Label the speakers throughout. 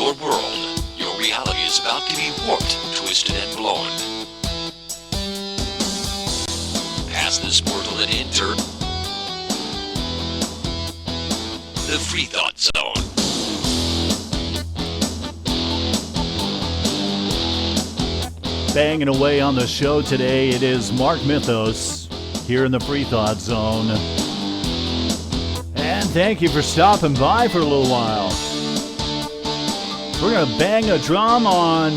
Speaker 1: your world. Your reality is about to be warped, twisted, and blown. Pass this portal and enter the Freethought Zone.
Speaker 2: Banging away on the show today, it is Mark Mythos here in the Freethought Zone. And thank you for stopping by for a little while. We're going to bang a drum on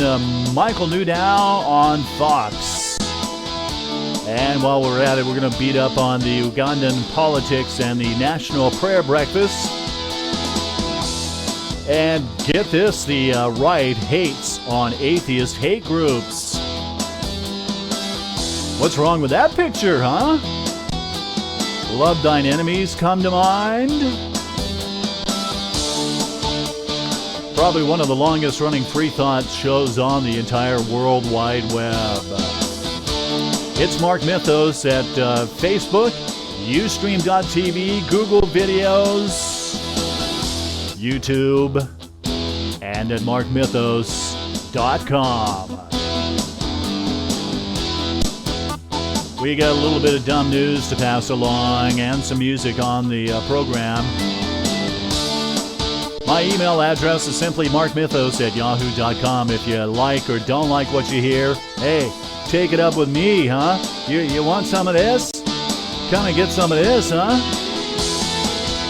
Speaker 2: Michael Newdow on Fox. And while we're at it, we're going to beat up on the Ugandan politics and the National Prayer Breakfast. And get this, the right hates on atheist hate groups. What's wrong with that picture, huh? Love thine enemies come to mind. Probably one of the longest running Freethought shows on the entire World Wide Web. It's Mark Mythos at Facebook, Ustream.tv, Google Videos, YouTube, and at markmythos.com. We got a little bit of dumb news to pass along and some music on the program. My email address is simply markmythos@yahoo.com. If you like or don't like what you hear, hey, take it up with me, huh? You want some of this? Come and get some of this, huh?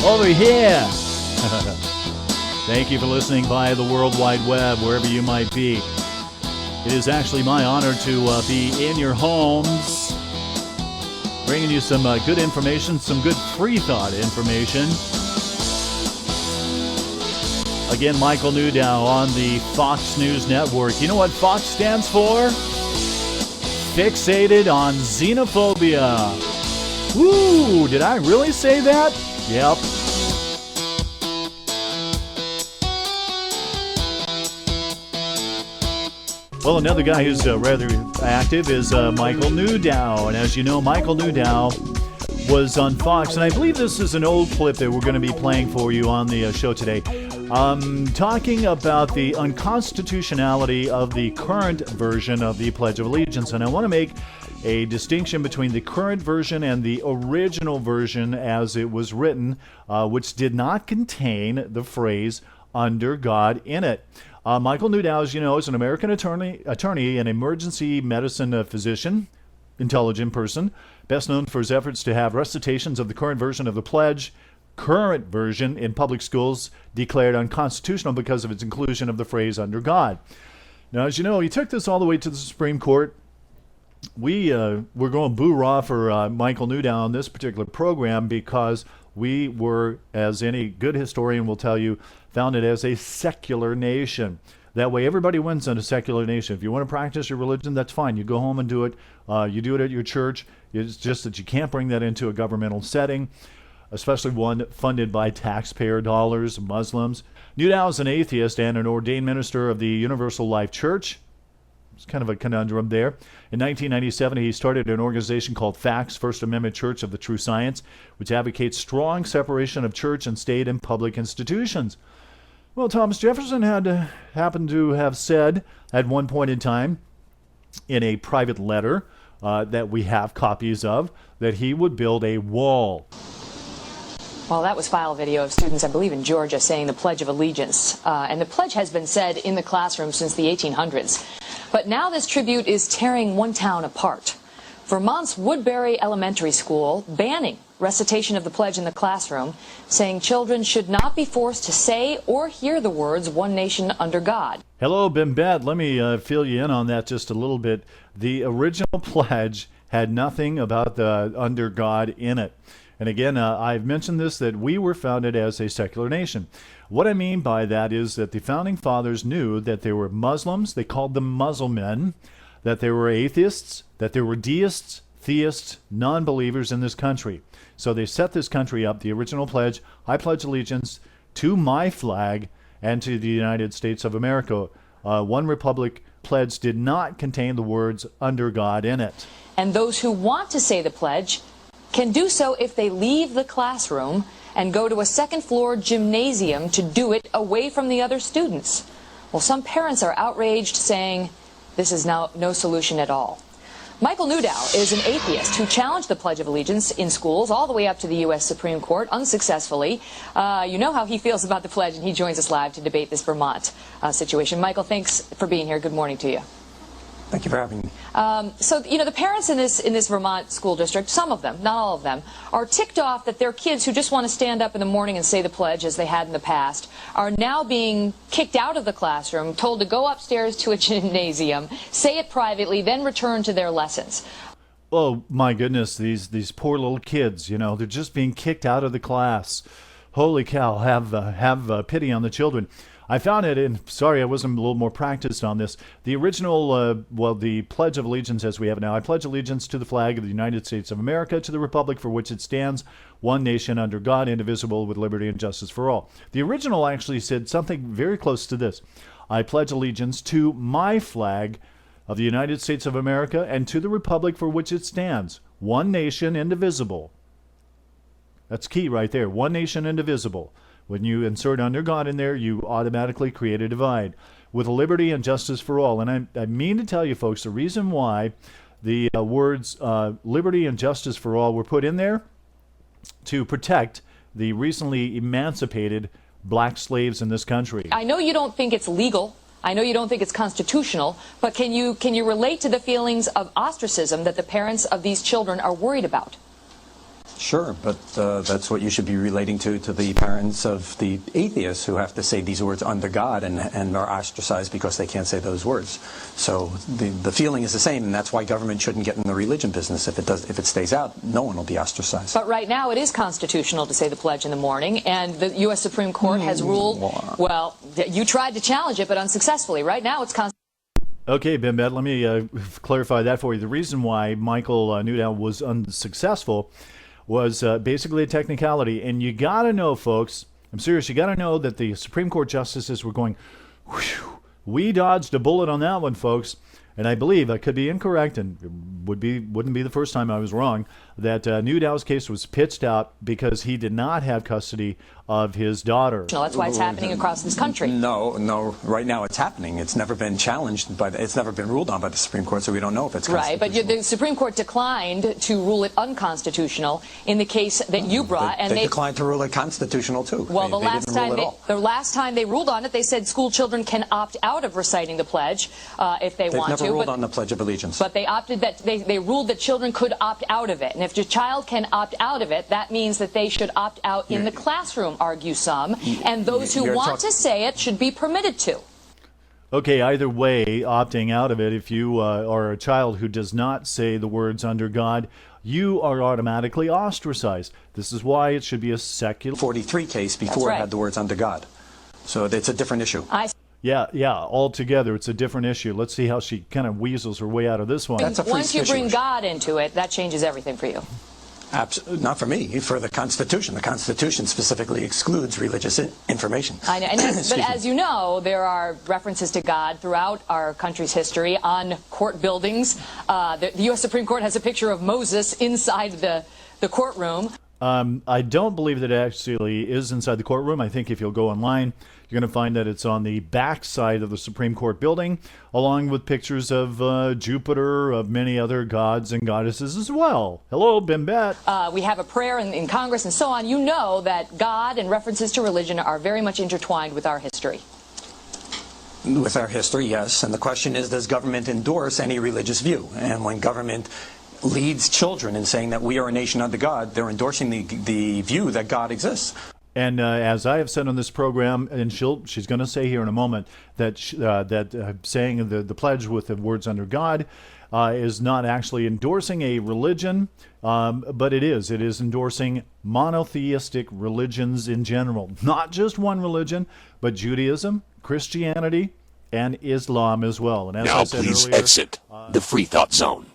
Speaker 2: Over here. Thank you for listening via the World Wide Web, wherever you might be. It is actually my honor to be in your homes, bringing you some good information, some good free thought information. Again, Michael Newdow on the Fox News Network. You know what Fox stands for? Fixated on xenophobia. Woo! Did I really say that? Yep. Well, another guy who's rather active is Michael Newdow. And as you know, Michael Newdow was on Fox. And I believe this is an old clip that we're going to be playing for you on the show today. Talking about the unconstitutionality of the current version of the Pledge of Allegiance. And I want to make a distinction between the current version and the original version as it was written, which did not contain the phrase "under God" in it. Michael Newdow, as you know, is an American attorney, an emergency medicine physician, intelligent person, best known for his efforts to have recitations of the current version of the pledge, current version in public schools, declared unconstitutional because of its inclusion of the phrase "under God." Now, as you know, he took this all the way to the Supreme Court. We're going boo-rah for Michael Newdow on this particular program because we were, as any good historian will tell you, founded as a secular nation. That way everybody wins in a secular nation. If you want to practice your religion, that's fine. You go home and do it. You do it at your church. It's just that you can't bring that into a governmental setting, especially one funded by taxpayer dollars, Muslims. Newdow is an atheist and an ordained minister of the Universal Life Church. It's kind of a conundrum there. In 1997, he started an organization called FACTS, First Amendment Church of the True Science, which advocates strong separation of church and state and public institutions. Well, Thomas Jefferson happened to have said at one point in time in a private letter that we have copies of that he would build a wall.
Speaker 3: Well, that was file video of students, I believe, in Georgia saying the Pledge of Allegiance. And the pledge has been said in the classroom since the 1800s. But now this tribute is tearing one town apart. Vermont's Woodbury Elementary School banning recitation of the pledge in the classroom, saying children should not be forced to say or hear the words "one nation under God."
Speaker 2: Hello, Bimbet. Let me fill you in on that just a little bit. The original pledge had nothing about the "under God" in it. And again, I've mentioned this, that we were founded as a secular nation. What I mean by that is that the founding fathers knew that there were Muslims, they called them Muslimen, that there were atheists, that there were deists, theists, non-believers in this country. So they set this country up, the original pledge: I pledge allegiance to my flag and to the United States of America. One Republic pledge did not contain the words "under God" in it.
Speaker 3: And those who want to say the pledge can do so if they leave the classroom and go to a second-floor gymnasium to do it away from the other students. Well, some parents are outraged, saying this is now no solution at all. Michael Newdow is an atheist who challenged the Pledge of Allegiance in schools all the way up to the U.S. Supreme Court unsuccessfully. You know how he feels about the pledge, and he joins us live to debate this Vermont situation. Michael, thanks for being here. Good morning to you.
Speaker 4: Thank you for having me.
Speaker 3: So, you know, the parents in this Vermont school district, some of them, not all of them, are ticked off that their kids who just want to stand up in the morning and say the pledge, as they had in the past, are now being kicked out of the classroom, told to go upstairs to a gymnasium, say it privately, then return to their lessons.
Speaker 2: Oh, my goodness, these poor little kids, you know, they're just being kicked out of the class. Holy cow, have pity on the children. I found it in, sorry, I wasn't a little more practiced on this. The original, the Pledge of Allegiance as we have it now. I pledge allegiance to the flag of the United States of America, to the republic for which it stands, one nation under God, indivisible, with liberty and justice for all. The original actually said something very close to this. I pledge allegiance to my flag of the United States of America and to the republic for which it stands, one nation, indivisible. That's key right there, one nation, indivisible. When you insert under God in there, you automatically create a divide with liberty and justice for all. And I mean to tell you, folks, the reason why the words liberty and justice for all were put in there to protect the recently emancipated black slaves in this country.
Speaker 3: I know you don't think it's legal. I know you don't think it's constitutional, but can you relate to the feelings of ostracism that the parents of these children are worried about?
Speaker 4: Sure, but that's what you should be relating to the parents of the atheists who have to say these words under God and are ostracized because they can't say those words. So the feeling is the same, and that's why government shouldn't get in the religion business. If it stays out, no one will be ostracized.
Speaker 3: But right now it is constitutional to say the pledge in the morning, and the U.S. Supreme Court has ruled, well, you tried to challenge it, but unsuccessfully. Right now it's constitutional.
Speaker 2: Okay, Bimbet, let me clarify that for you. The reason why Michael Newdow was unsuccessful was basically a technicality. And you got to know, folks, I'm serious, you got to know that the Supreme Court justices were going, whew, we dodged a bullet on that one, folks. And I believe, I could be incorrect, and it wouldn't be the first time I was wrong, that Newdow's case was pitched out because he did not have custody of his daughter.
Speaker 3: No, that's why it's happening across this country.
Speaker 4: No, right now it's happening. It's never been challenged, it's never been ruled on by the Supreme Court, so we don't know if it's constitutional.
Speaker 3: Right, but the Supreme Court declined to rule it unconstitutional in the case that you brought.
Speaker 4: They declined to rule it constitutional, too.
Speaker 3: Well, the last time they ruled on it, they said school children can opt out of reciting the pledge if they want to.
Speaker 4: They've never ruled on the Pledge of Allegiance.
Speaker 3: But they ruled that children could opt out of it. And if your child can opt out of it, that means that they should opt out in the classroom, argue some. And those who want to say it should be permitted to.
Speaker 2: Okay, either way, opting out of it, if you are a child who does not say the words under God, you are automatically ostracized. This is why it should be a secular
Speaker 4: 43 case before it had the words under God. So it's a different issue.
Speaker 2: Yeah, altogether, it's a different issue. Let's see how she kind of weasels her way out of this one.
Speaker 3: Once you bring God into it, that changes everything for you.
Speaker 4: Not for me, for the Constitution. The Constitution specifically excludes religious information.
Speaker 3: I know, but as you know, there are references to God throughout our country's history on court buildings. The U.S. Supreme Court has a picture of Moses inside the courtroom.
Speaker 2: I don't believe that it actually is inside the courtroom. I think if you'll go online, you're going to find that it's on the back side of the Supreme Court building, along with pictures of Jupiter, of many other gods and goddesses as well. Hello, Bimbet.
Speaker 3: We have a prayer in Congress and so on. You know that God and references to religion are very much intertwined with our history.
Speaker 4: With our history, yes. And the question is, does government endorse any religious view? And when government leads children in saying that we are a nation under God, they're endorsing the view that God exists.
Speaker 2: And as I have said on this program, and she's going to say here in a moment, that saying the pledge with the words under God is not actually endorsing a religion, but it is endorsing monotheistic religions in general. Not just one religion, but Judaism, Christianity, and Islam as well. And as
Speaker 1: now
Speaker 2: I said
Speaker 1: please
Speaker 2: earlier,
Speaker 1: exit the Freethought Zone.